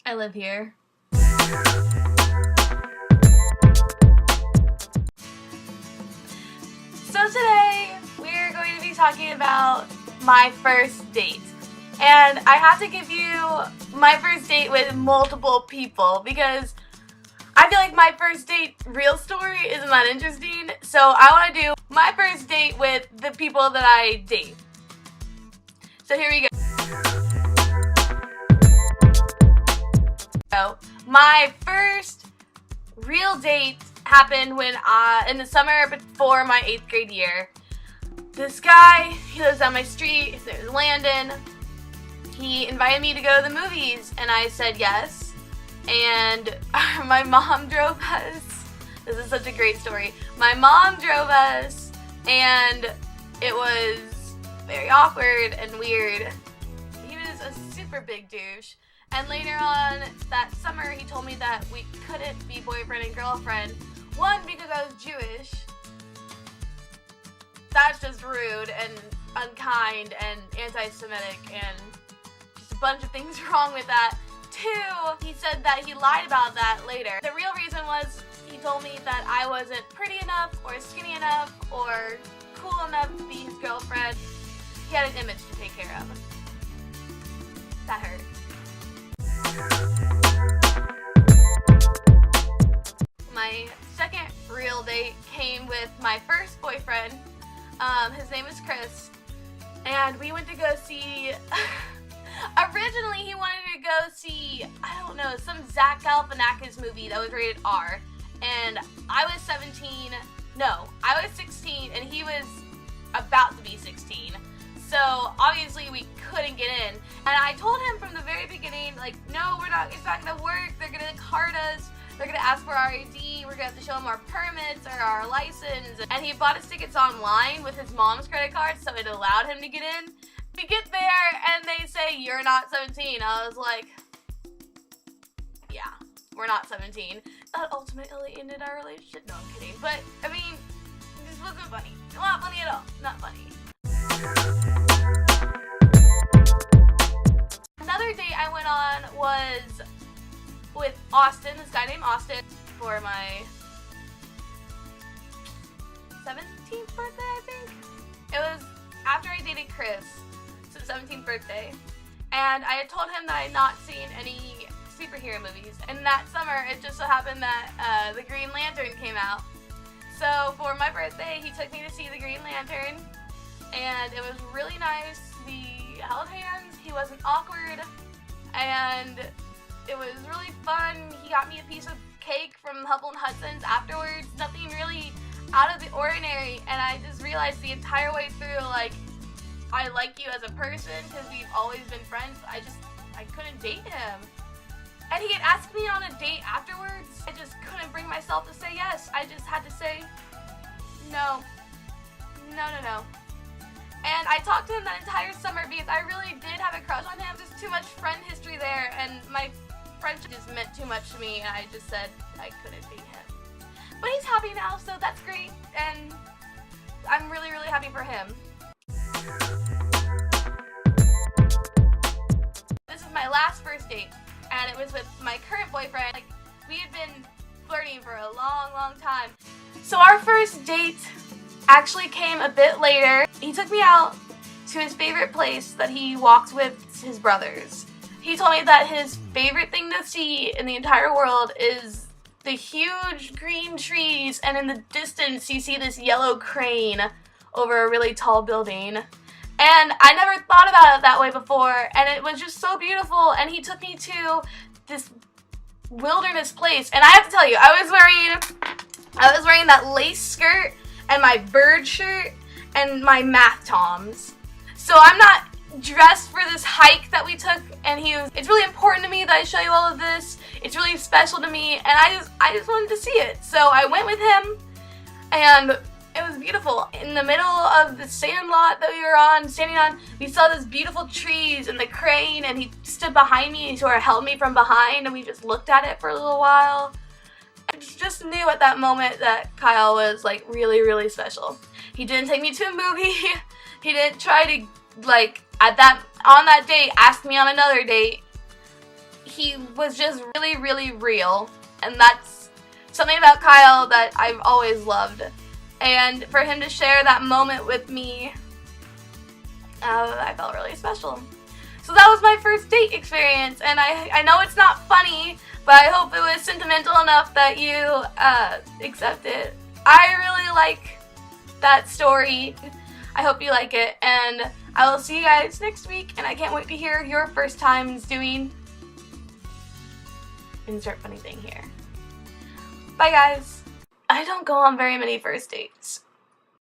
I live here. So today, we're going to be talking about my first date. And I have to give you my first date with multiple people because I feel like my first date real story isn't that interesting. So I want to do my first date with the people that I date. So here we go. So my first real date happened when in the summer before my 8th grade year. This guy, he lives down my street, his name is Landon. He invited me to go to the movies and I said yes. And my mom drove us. This is such a great story. My mom drove us and it was very awkward and weird. He was a super big douche. And later on that summer he told me that we couldn't be boyfriend and girlfriend. One, because I was Jewish. That's just rude and unkind and anti-Semitic and just a bunch of things wrong with that. Two, he said that he lied about that later. The real reason was he told me that I wasn't pretty enough or skinny enough or cool enough to be his girlfriend. He had an image to take care of. That hurt. My second real date came with my first boyfriend. His name is Chris. And we went to go see... Originally, he wanted to go see, I don't know, some Zach Galifianakis movie that was rated R. And I was 17. No, I was 16 and he was about to be 16. So obviously we couldn't get in. And I told him from the very beginning, like, no, it's not gonna work. They're gonna card us. They're gonna ask for our ID. We're gonna have to show them our permits or our license. And he bought his tickets online with his mom's credit card, so it allowed him to get in. We get there and they say, you're not 17. I was like, yeah, we're not 17. That ultimately ended our relationship. No, I'm kidding. But, I mean, this wasn't funny. Not funny at all. Not funny. Another date I went on was with Austin, this guy named Austin, for my 17th birthday, I think. It was after I dated Chris, so 17th birthday. And I had told him that I had not seen any superhero movies. And that summer, it just so happened that the Green Lantern came out. So for my birthday, he took me to see the Green Lantern. And it was really nice. We held hands, he wasn't awkward, and it was really fun. He got me a piece of cake from Hubble and Hudson's afterwards. Nothing really out of the ordinary, and I just realized the entire way through, like, I like you as a person because we've always been friends. I couldn't date him. And he had asked me on a date afterwards. I just couldn't bring myself to say yes. I just had to say no. No. And I talked to him that entire summer because I really did have a crush on him. There's too much friend history there, and my friendship just meant too much to me, and I just said I couldn't date him. But he's happy now, so that's great, and I'm really, really happy for him. This is my last first date, and it was with my current boyfriend. Like, we had been flirting for a long, long time. So our first date actually came a bit later. He took me out to his favorite place that he walks with his brothers. He told me that his favorite thing to see in the entire world is the huge green trees, and in the distance you see this yellow crane over a really tall building. And I never thought about it that way before, and it was just so beautiful. And he took me to this wilderness place, and I have to tell you, I was wearing that lace skirt and my bird shirt and my math toms. So I'm not dressed for this hike that we took, and it's really important to me that I show you all of this. It's really special to me, and I just wanted to see it. So I went with him, and it was beautiful. In the middle of the sand lot that we were standing on, we saw those beautiful trees and the crane, and he stood behind me and he sort of held me from behind, and we just looked at it for a little while. I just knew at that moment that Kyle was like really, really special. He didn't take me to a movie. He didn't try to, like, on that date, ask me on another date. he was just really, really real, and that's something about Kyle that I've always loved. And for him to share that moment with me, I felt really special. So that was my first date experience, and I know it's not funny, but I hope it was sentimental enough that you accept it. I really like that story. I hope you like it, and I will see you guys next week, and I can't wait to hear your first times doing insert funny thing here. Bye guys. I don't go on very many first dates.